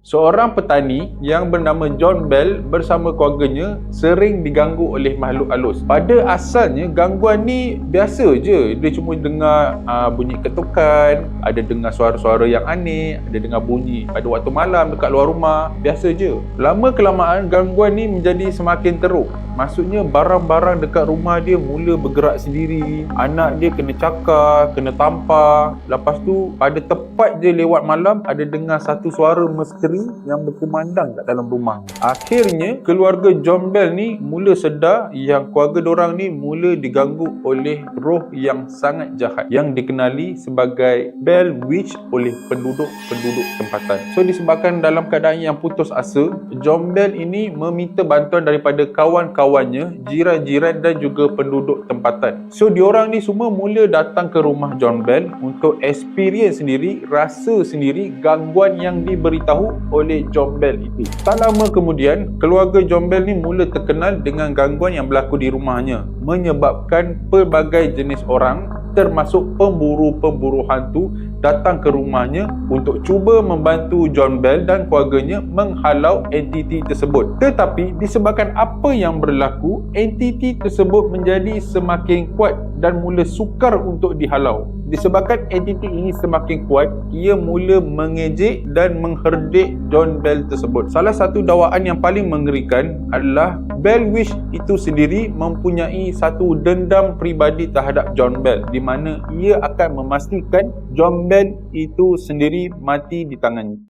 Seorang petani yang bernama John Bell bersama keluarganya sering diganggu oleh makhluk halus. Pada asalnya gangguan ni biasa je. Dia cuma dengar bunyi ketukan, ada dengar suara-suara yang aneh, ada dengar bunyi pada waktu malam dekat luar rumah. Biasa je. Lama kelamaan gangguan ni menjadi semakin teruk. Maksudnya barang-barang dekat rumah dia mula bergerak sendiri. Anak dia kena cakar, kena tampar. Lepas tu pada tepat je lewat malam ada dengar satu suara misteri yang berkumandang kat dalam rumah. Akhirnya keluarga John Bell ni mula sedar yang keluarga dorang ni mula diganggu oleh roh yang sangat jahat yang dikenali sebagai Bell Witch oleh penduduk-penduduk tempatan. So disebabkan dalam keadaan yang putus asa, John Bell ini meminta bantuan daripada kawan-kawannya, jiran-jiran dan juga penduduk tempatan. So diorang ni semua mula datang ke rumah John Bell untuk experience sendiri, rasa sendiri gangguan yang diberitahu oleh John Bell itu. Tak lama kemudian, keluarga John Bell ni mula terkenal dengan gangguan yang berlaku di rumahnya, menyebabkan pelbagai jenis orang termasuk pemburu-pemburu hantu datang ke rumahnya untuk cuba membantu John Bell dan keluarganya menghalau entiti tersebut. Tetapi disebabkan apa yang berlaku, entiti tersebut menjadi semakin kuat dan mula sukar untuk dihalau. Disebabkan entiti ini semakin kuat, ia mula mengejek dan mengherdik John Bell tersebut. Salah satu dakwaan yang paling mengerikan adalah Bell Witch itu sendiri mempunyai satu dendam peribadi terhadap John Bell, di mana ia akan memastikan John Bell itu sendiri mati di tangannya.